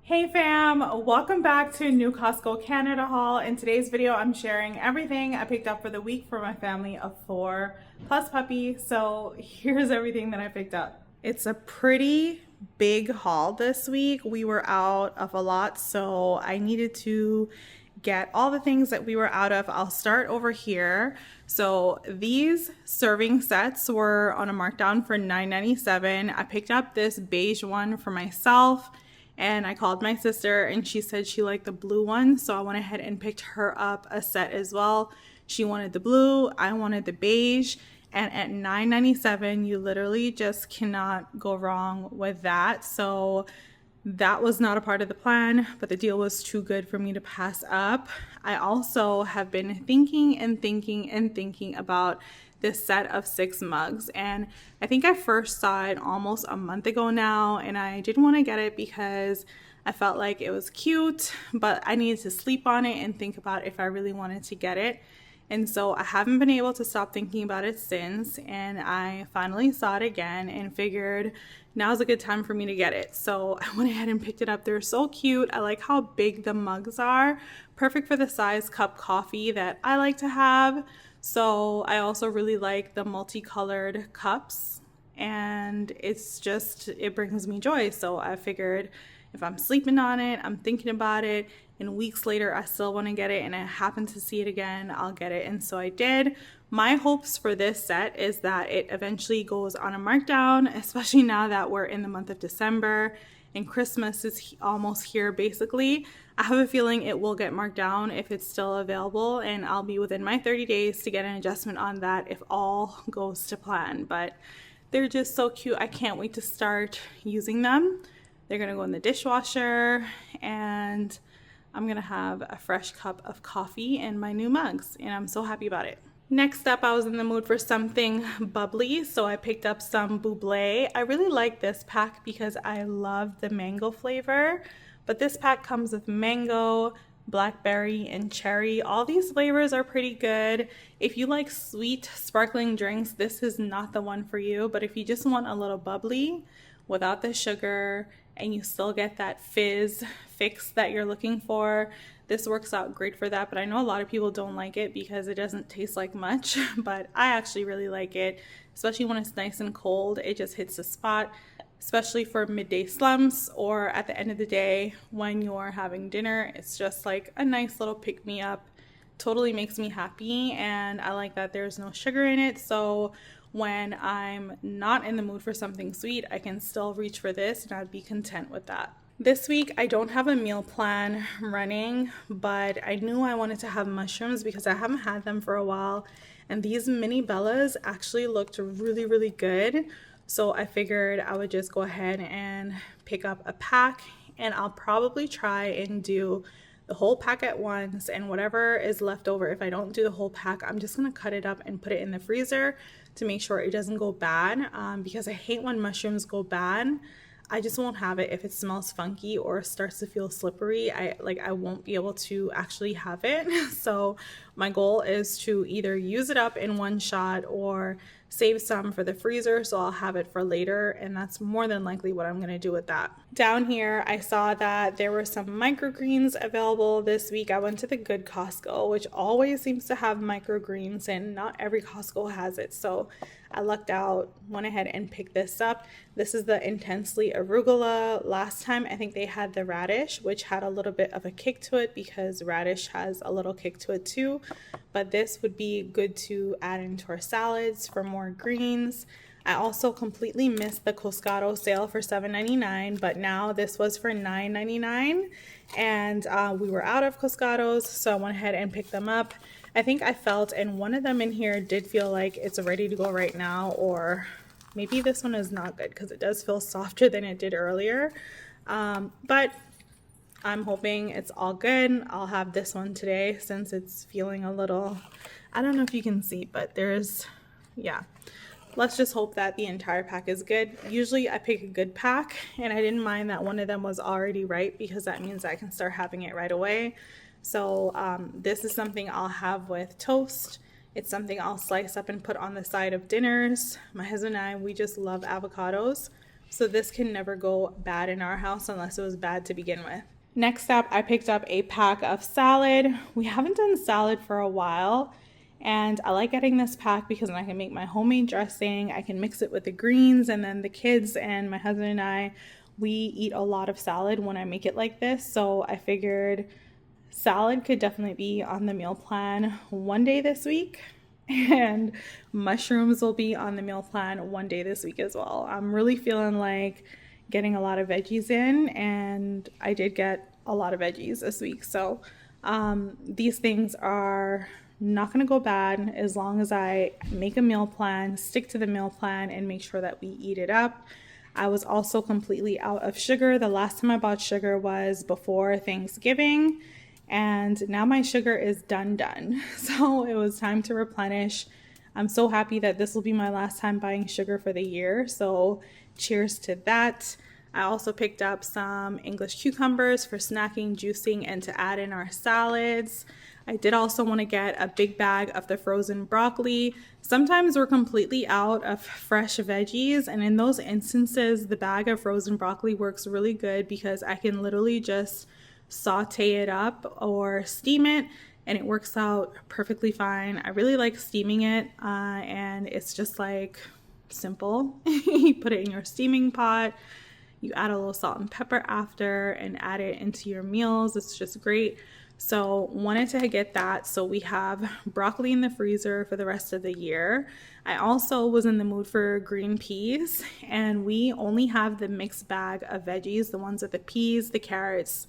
Hey fam, welcome back to a new Costco Canada haul. In today's video, I'm sharing everything I picked up for the week for my family of 4 plus puppy. So here's everything that I picked up. It's a pretty big haul this week. We were out of a lot, so I needed to get all the things that we were out of. I'll start over here. So these serving sets were on a markdown for $9.97. I picked up this beige one for myself. And I called my sister and she said she liked the blue one. So I went ahead and picked her up a set as well. She wanted the blue, I wanted the beige. And at $9.97, you literally just cannot go wrong with that. So that was not a part of the plan, but the deal was too good for me to pass up. I also have been thinking about this set of 6 mugs, and I think I first saw it almost a month ago now, and I didn't want to get it because I felt like it was cute, but I needed to sleep on it and think about if I really wanted to get it. And so I haven't been able to stop thinking about it since, and I finally saw it again and figured now's a good time for me to get it. So I went ahead and picked it up. They're so cute. I like how big the mugs are, perfect for the size cup coffee that I like to have. So I also really like the multicolored cups, and it brings me joy. So I figured if I'm sleeping on it, I'm thinking about it, and weeks later I still want to get it and I happen to see it again, I'll get it. And so I did. My hopes for this set is that it eventually goes on a markdown, especially now that we're in the month of December and Christmas is almost here basically. I have a feeling it will get marked down if it's still available, and I'll be within my 30 days to get an adjustment on that if all goes to plan. But they're just so cute. I can't wait to start using them. They're gonna go in the dishwasher, and I'm gonna have a fresh cup of coffee in my new mugs, and I'm so happy about it. Next up, I was in the mood for something bubbly, so I picked up some buble. I really like this pack because I love the mango flavor, but this pack comes with mango, blackberry, and cherry. All these flavors are pretty good. If you like sweet sparkling drinks, this is not the one for you, but if you just want a little bubbly without the sugar and you still get that fizz fix that you're looking for, this works out great for that. But I know a lot of people don't like it because it doesn't taste like much, but I actually really like it, especially when it's nice and cold. It just hits the spot, especially for midday slumps or at the end of the day when you're having dinner. It's just like a nice little pick-me-up. Totally makes me happy, and I like that there's no sugar in it. So when I'm not in the mood for something sweet, I can still reach for this and I'd be content with that. This week, I don't have a meal plan running, but I knew I wanted to have mushrooms because I haven't had them for a while. And these mini Bellas actually looked really, really good. So I figured I would just go ahead and pick up a pack, and I'll probably try and do the whole pack at once, and whatever is left over, if I don't do the whole pack, I'm just gonna cut it up and put it in the freezer to make sure it doesn't go bad, because I hate when mushrooms go bad. I just won't have it if it smells funky or starts to feel slippery. I won't be able to actually have it. So my goal is to either use it up in one shot or save some for the freezer so I'll have it for later, and that's more than likely what I'm going to do with that. Down here I saw that there were some microgreens available this week. I went to the good Costco, which always seems to have microgreens, and not every Costco has it, so I lucked out, went ahead and picked this up. This is the Intensely Arugula. Last time I think they had the radish, which had a little bit of a kick to it because radish has a little kick to it too. But this would be good to add into our salads for more greens. I also completely missed the Costco sale for $7.99, but now this was for $9.99, and we were out of Costco's, so I went ahead and picked them up. I think I felt, and one of them in here did feel like it's ready to go right now, or maybe this one is not good because it does feel softer than it did earlier, but I'm hoping it's all good. I'll have this one today since it's feeling a little, I don't know if you can see, but yeah. Let's just hope that the entire pack is good. Usually I pick a good pack, and I didn't mind that one of them was already ripe because that means I can start having it right away. So this is something I'll have with toast. It's something I'll slice up and put on the side of dinners. My husband and I, we just love avocados. So this can never go bad in our house unless it was bad to begin with. Next up, I picked up a pack of salad. We haven't done salad for a while, and I like getting this pack because I can make my homemade dressing. I can mix it with the greens, and then the kids and my husband and I, we eat a lot of salad when I make it like this. So I figured salad could definitely be on the meal plan one day this week, and mushrooms will be on the meal plan one day this week as well. I'm really feeling like getting a lot of veggies in, and I did get a lot of veggies this week. So these things are not going to go bad as long as I make a meal plan, stick to the meal plan, and make sure that we eat it up. I was also completely out of sugar. The last time I bought sugar was before Thanksgiving, and now my sugar is done. So it was time to replenish. I'm so happy that this will be my last time buying sugar for the year. So cheers to that. I also picked up some English cucumbers for snacking, juicing, and to add in our salads. I did also want to get a big bag of the frozen broccoli. Sometimes we're completely out of fresh veggies, and in those instances, the bag of frozen broccoli works really good because I can literally just saute it up or steam it, and it works out perfectly fine. I really like steaming it, and it's just like simple. You put it in your steaming pot, you add a little salt and pepper after, and add it into your meals. It's just great. So wanted to get that. So we have broccoli in the freezer for the rest of the year. I also was in the mood for green peas, and we only have the mixed bag of veggies, the ones with the peas, the carrots,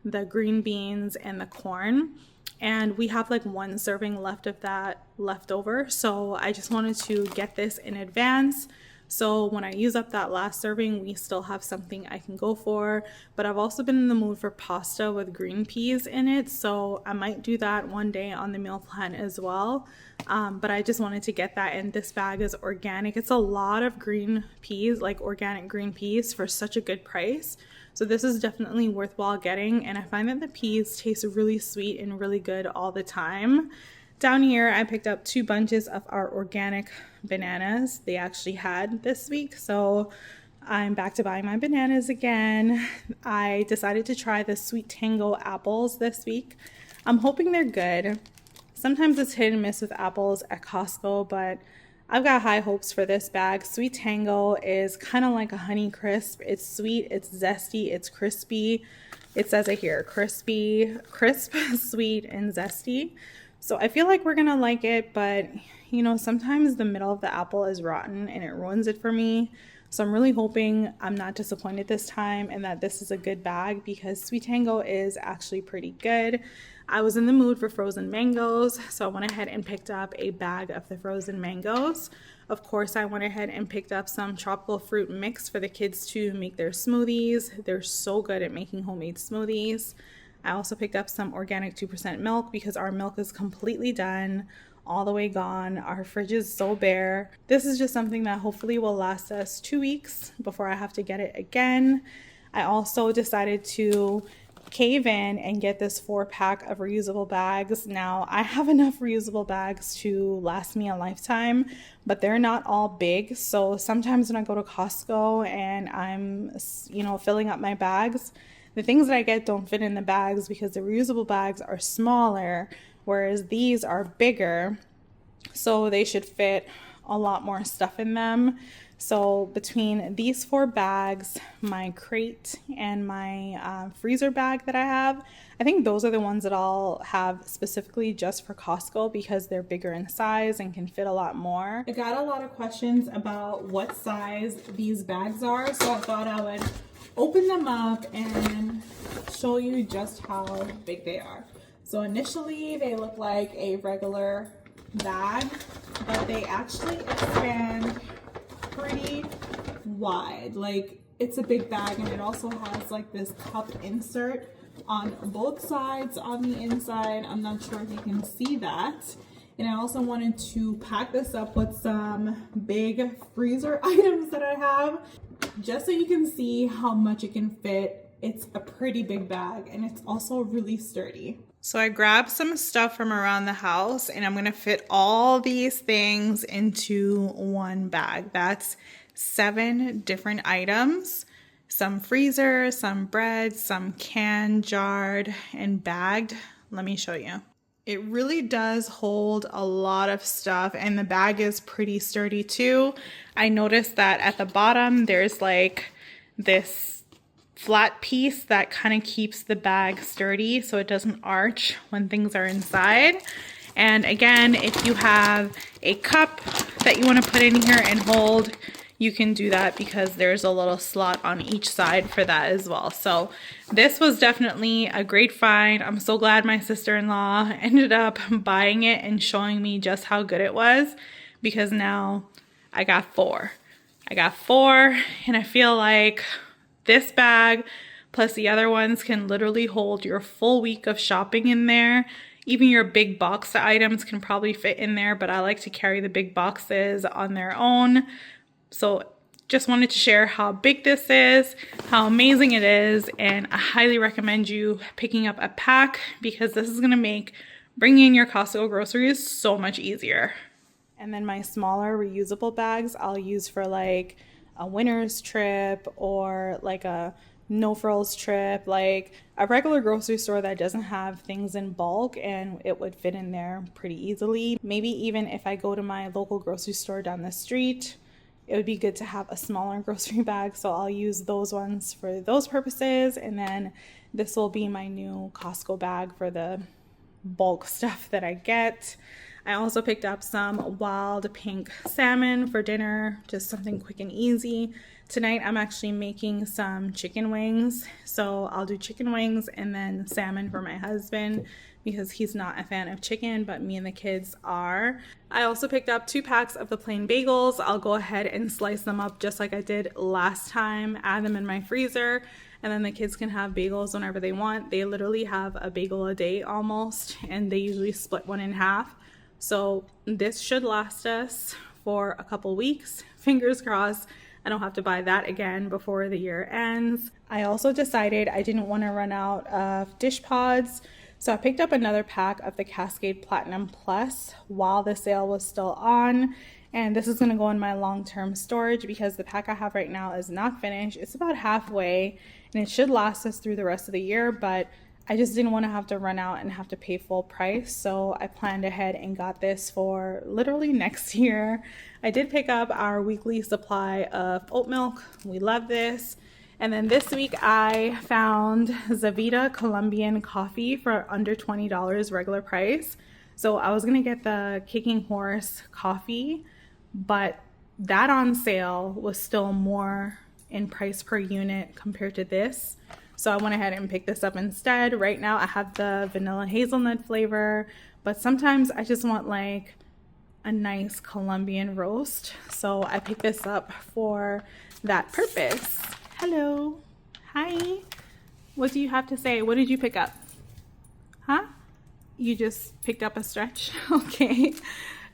the green beans, and the corn. And we have like one serving left of that left over. So I just wanted to get this in advance. So when I use up that last serving, we still have something I can go for. But I've also been in the mood for pasta with green peas in it. So I might do that one day on the meal plan as well. But I just wanted to get that, and this bag is organic. It's a lot of green peas, like organic green peas, for such a good price. So this is definitely worthwhile getting, and I find that the peas taste really sweet and really good all the time. Down here, I picked up 2 bunches of our organic bananas. They actually had this week, so I'm back to buying my bananas again. I decided to try the Sweet Tango apples this week. I'm hoping they're good. Sometimes it's hit and miss with apples at Costco, but I've got high hopes for this bag. Sweet Tango is kind of like a Honey Crisp. It's sweet, it's zesty, it's crispy. It says it here, crispy, crisp, sweet, and zesty. So I feel like we're gonna like it, but you know, sometimes the middle of the apple is rotten and it ruins it for me. So I'm really hoping I'm not disappointed this time and that this is a good bag, because Sweet Tango is actually pretty good. I was in the mood for frozen mangoes, so I went ahead and picked up a bag of the frozen mangoes. Of course, I went ahead and picked up some tropical fruit mix for the kids to make their smoothies. They're so good at making homemade smoothies. I also picked up some organic 2% milk because our milk is completely done, all the way gone. Our fridge is so bare. This is just something that hopefully will last us 2 weeks before I have to get it again. I also decided to cave in and get this 4-pack of reusable bags. Now, I have enough reusable bags to last me a lifetime, but they're not all big. So sometimes when I go to Costco and I'm, filling up my bags, the things that I get don't fit in the bags because the reusable bags are smaller, whereas these are bigger. So they should fit a lot more stuff in them. So between these 4 bags, my crate, and my freezer bag that I have, I think those are the ones that I'll have specifically just for Costco because they're bigger in size and can fit a lot more. I got a lot of questions about what size these bags are, so I thought I would open them up and show you just how big they are. So initially they look like a regular bag, but they actually expand pretty wide. Like, it's a big bag, and it also has like this cup insert on both sides on the inside. I'm not sure if you can see that. And I also wanted to pack this up with some big freezer items that I have, just so you can see how much it can fit. It's a pretty big bag, and it's also really sturdy. So I grabbed some stuff from around the house, and I'm gonna fit all these things into one bag. That's 7 different items, some freezer, some bread, some canned, jarred, and bagged. Let me show you. It really does hold a lot of stuff, and the bag is pretty sturdy too. I noticed that at the bottom there's like this flat piece that kind of keeps the bag sturdy so it doesn't arch when things are inside. And again, if you have a cup that you want to put in here and hold, you can do that because there's a little slot on each side for that as well. So this was definitely a great find. I'm so glad my sister-in-law ended up buying it and showing me just how good it was, because now I got 4. I got 4, and I feel like this bag plus the other ones can literally hold your full week of shopping in there. Even your big box items can probably fit in there, but I like to carry the big boxes on their own. So just wanted to share how big this is, how amazing it is, and I highly recommend you picking up a pack because this is going to make bringing in your Costco groceries so much easier. And then my smaller reusable bags I'll use for like a winter's trip or like a no frills trip, like a regular grocery store that doesn't have things in bulk, and it would fit in there pretty easily. Maybe even if I go to my local grocery store down the street, it would be good to have a smaller grocery bag, so I'll use those ones for those purposes. And then this will be my new Costco bag for the bulk stuff that I get. I also picked up some wild pink salmon for dinner, just something quick and easy. Tonight I'm actually making some chicken wings, so I'll do chicken wings and then salmon for my husband because he's not a fan of chicken, but me and the kids are. I also picked up 2 packs of the plain bagels. I'll go ahead and slice them up just like I did last time, add them in my freezer, and then the kids can have bagels whenever they want. They literally have a bagel a day almost, and they usually split one in half. So this should last us for a couple weeks. Fingers crossed I don't have to buy that again before the year ends. I also decided I didn't want to run out of dish pods, so I picked up another pack of the Cascade Platinum Plus while the sale was still on. And this is going to go in my long-term storage because the pack I have right now is not finished. It's about halfway and it should last us through the rest of the year, but I just didn't want to have to run out and have to pay full price. So I planned ahead and got this for literally next year. I did pick up our weekly supply of oat milk. We love this. And then this week I found Zavita Colombian coffee for under $20 regular price. So I was going to get the Kicking Horse coffee, but that on sale was still more in price per unit compared to this. So I went ahead and picked this up instead. Right now I have the vanilla hazelnut flavor, but sometimes I just want like a nice Colombian roast. So I picked this up for that purpose. Hello. Hi. What do you have to say? What did you pick up? Huh? You just picked up a stretch? Okay.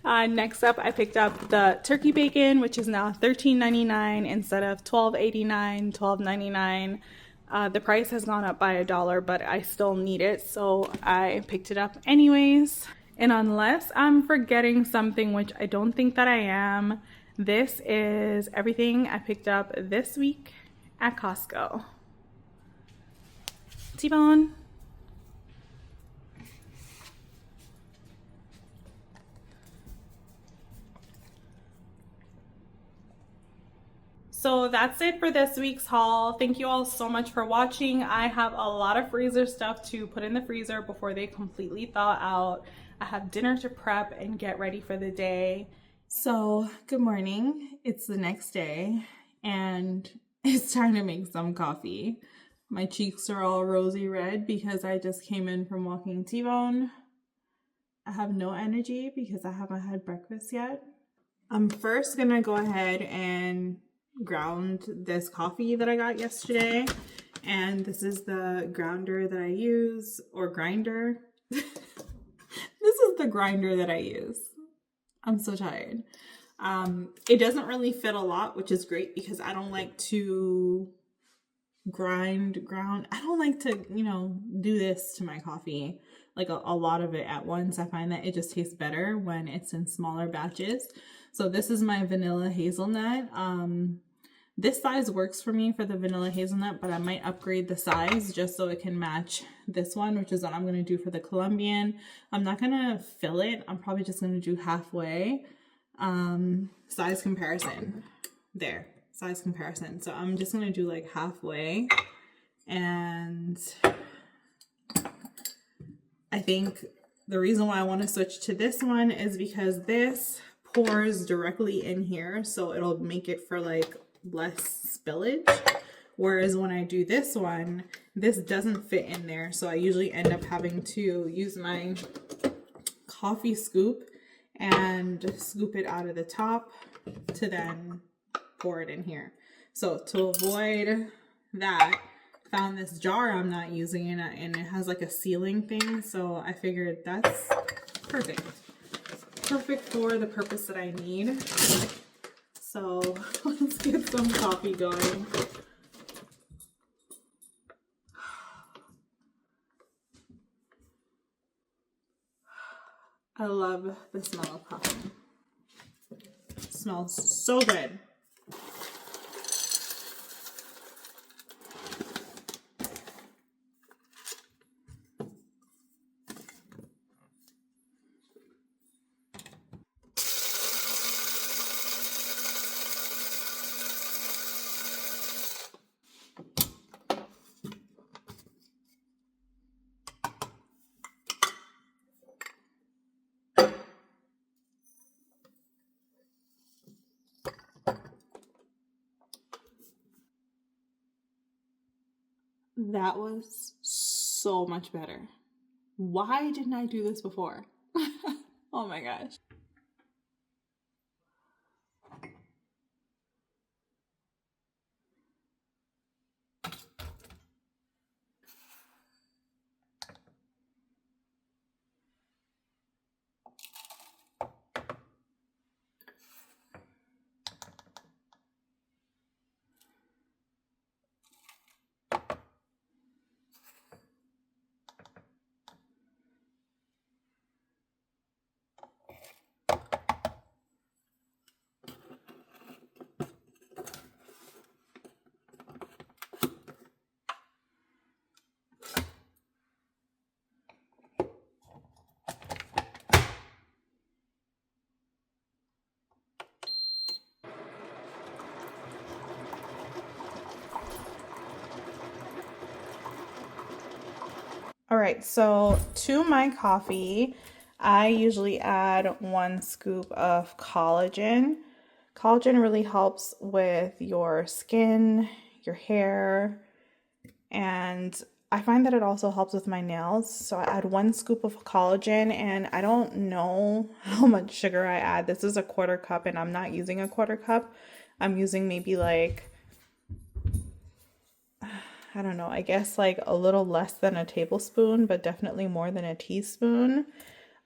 Next up, I picked up the turkey bacon, which is now $13.99 instead of $12.89, $12.99. The price has gone up by $1, but I still need it, so I picked it up anyways. And unless I'm forgetting something, which I don't think that I am, this is everything I picked up this week at Costco. T-Bone. So that's it for this week's haul. Thank you all so much for watching. I have a lot of freezer stuff to put in the freezer before they completely thaw out. I have dinner to prep and get ready for the day. So good morning. It's the next day and it's time to make some coffee. My cheeks are all rosy red because I just came in from walking T-Bone. I have no energy because I haven't had breakfast yet. I'm first gonna go ahead and ground this coffee that I got yesterday, and this is the grounder that I use, or grinder. This is the grinder that I use. I'm so tired. It doesn't really fit a lot, which is great because I don't like to ground. I don't like to, do this to my coffee, like a lot of it at once. I find that it just tastes better when it's in smaller batches. So this is my vanilla hazelnut. This size works for me for the vanilla hazelnut, but I might upgrade the size just so it can match this one, which is what I'm going to do for the Colombian. I'm not going to fill it. I'm probably just going to do halfway. Size comparison. There, size comparison. So I'm just going to do like halfway. And I think the reason why I want to switch to this one is because this pours directly in here. So it'll make it for like less spillage, whereas when I do this one, this doesn't fit in there, so I usually end up having to use my coffee scoop and scoop it out of the top to then pour it in here. So to avoid that, I found this jar I'm not using and it has like a sealing thing, so I figured that's perfect for the purpose that I need. So let's get some coffee going. I love the smell of coffee. It smells so good. That was so much better. Why didn't I do this before? Oh my gosh. All right, so to my coffee, I usually add 1 scoop of collagen. Collagen really helps with your skin, your hair, and I find that it also helps with my nails. So I add 1 scoop of collagen, and I don't know how much sugar I add. This is a 1/4 cup, and I'm not using a 1/4 cup. I'm using maybe like, I don't know, I guess like a little less than a tablespoon, but definitely more than a teaspoon.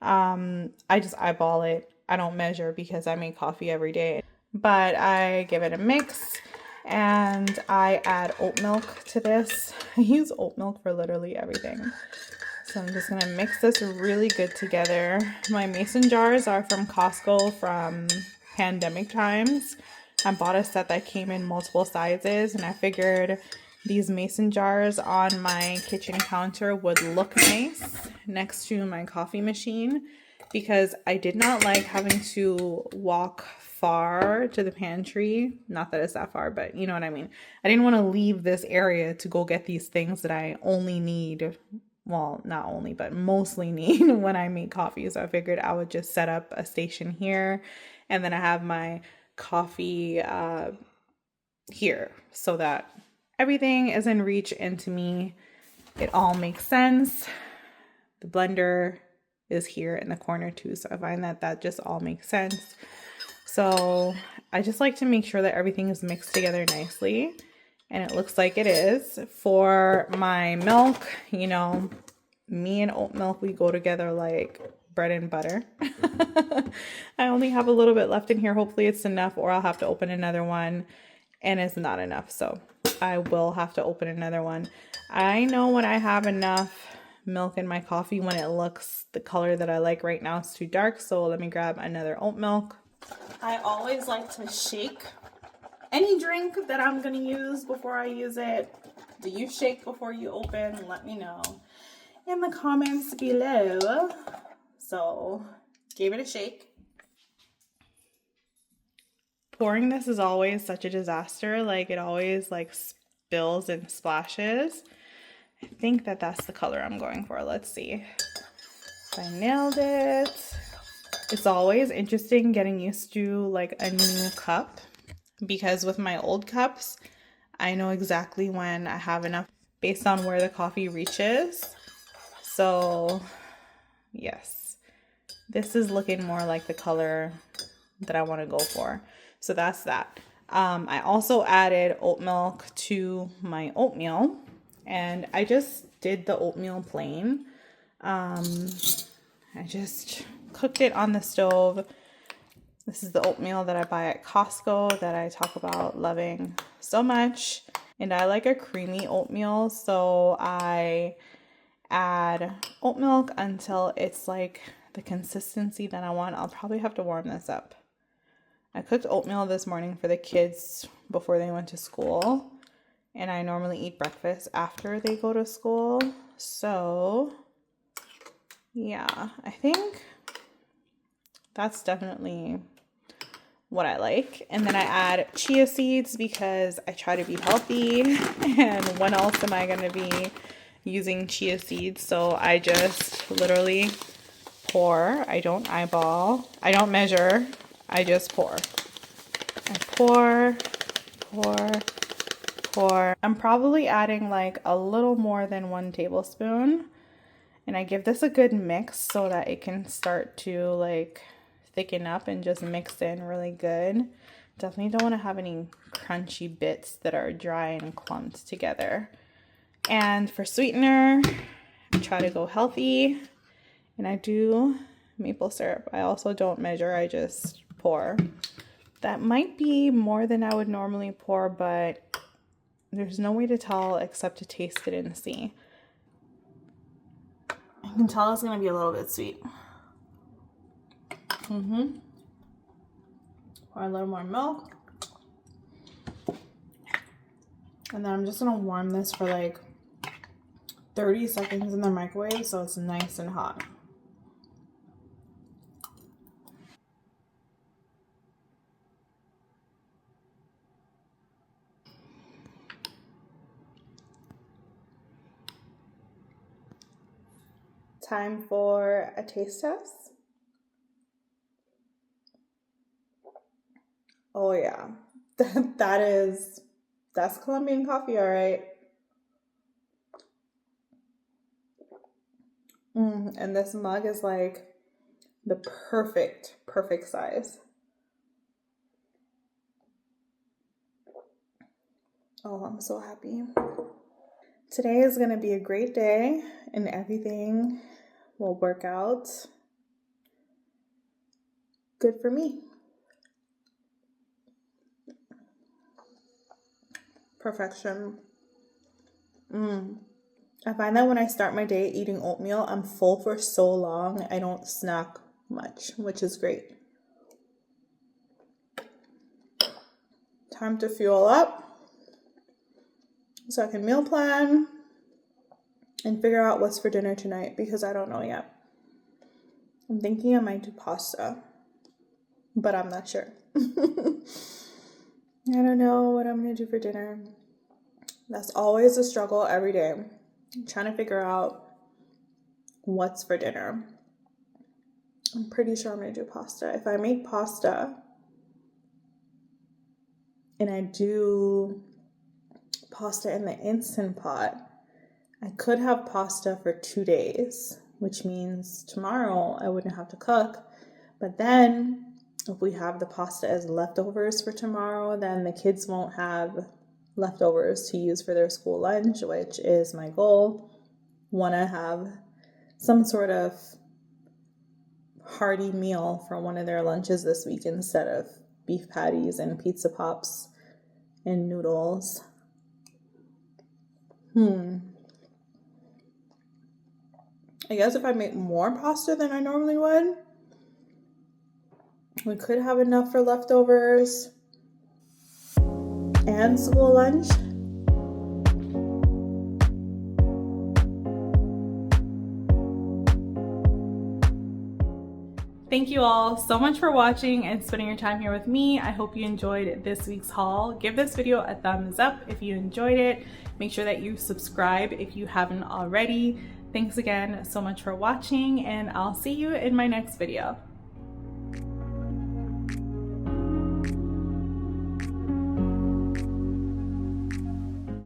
I just eyeball it. I don't measure because I make coffee every day. But I give it a mix and I add oat milk to this. I use oat milk for literally everything. So I'm just gonna mix this really good together. My mason jars are from Costco from pandemic times. I bought a set that came in multiple sizes, and I figured these mason jars on my kitchen counter would look nice next to my coffee machine, because I did not like having to walk far to the pantry. Not that it's that far, but you know what I mean. I didn't want to leave this area to go get these things that I only need, well, not only, but mostly need when I make coffee. So I figured I would just set up a station here, and then I have my coffee here so that everything is in reach, and to me, it all makes sense. The blender is here in the corner too, so I find that that just all makes sense. So I just like to make sure that everything is mixed together nicely, and it looks like it is. For my milk, you know, me and oat milk, we go together like bread and butter. I only have a little bit left in here. Hopefully it's enough, or I'll have to open another one, and it's not enough, so I will have to open another one. I know when I have enough milk in my coffee, when it looks the color that I like right now is too dark, so let me grab another oat milk. I always like to shake any drink that I'm gonna use before I use it. Do you shake before you open? Let me know in the comments below. So, gave it a shake. Pouring this is always such a disaster. Like, it always like spills and splashes. I think that that's the color I'm going for. Let's see if I nailed it. It's always interesting getting used to like a new cup, because with my old cups, I know exactly when I have enough based on where the coffee reaches. So yes, this is looking more like the color that I want to go for. So that's that. I also added oat milk to my oatmeal, and I just did the oatmeal plain. I just cooked it on the stove. This is the oatmeal that I buy at Costco that I talk about loving so much. And I like a creamy oatmeal, so I add oat milk until it's like the consistency that I want. I'll probably have to warm this up. I cooked oatmeal this morning for the kids before they went to school, and I normally eat breakfast after they go to school. So yeah, I think that's definitely what I like. And then I add chia seeds because I try to be healthy, and when else am I going to be using chia seeds? So I just literally pour. I don't eyeball. I don't measure. I just pour. I pour, pour. I'm probably adding like a little more than 1 tablespoon. And I give this a good mix so that it can start to like thicken up and just mix in really good. Definitely don't want to have any crunchy bits that are dry and clumped together. And for sweetener, I try to go healthy, and I do maple syrup. I also don't measure, I just pour. That might be more than I would normally pour, but there's no way to tell except to taste it and see. I can tell it's gonna be a little bit sweet. Pour a little more milk. And then I'm just gonna warm this for like 30 seconds in the microwave so it's nice and hot. Time for a taste test. Oh yeah, that's Colombian coffee, all right. And this mug is like the perfect size. Oh, I'm so happy. Today is gonna be a great day and everything will work out good for me. Perfection. I find that when I start my day eating oatmeal, I'm full for so long. I don't snack much, which is great. Time to fuel up so I can meal plan and figure out what's for dinner tonight because I don't know yet. I'm thinking I might do pasta, but I'm not sure. I don't know what I'm going to do for dinner. That's always a struggle every day. I'm trying to figure out what's for dinner. I'm pretty sure I'm going to do pasta. If I make pasta and I do pasta in the Instant Pot, I could have pasta for 2 days, which means tomorrow I wouldn't have to cook. But then if we have the pasta as leftovers for tomorrow, then the kids won't have leftovers to use for their school lunch, which is my goal. Want to have some sort of hearty meal for one of their lunches this week instead of beef patties and pizza pops and noodles. I guess if I make more pasta than I normally would, We could have enough for leftovers and school lunch. Thank you all so much for watching and spending your time here with me. I hope you enjoyed this week's haul. Give this video a thumbs up if you enjoyed it. Make sure that you subscribe if you haven't already. Thanks again so much for watching, and I'll see you in my next video.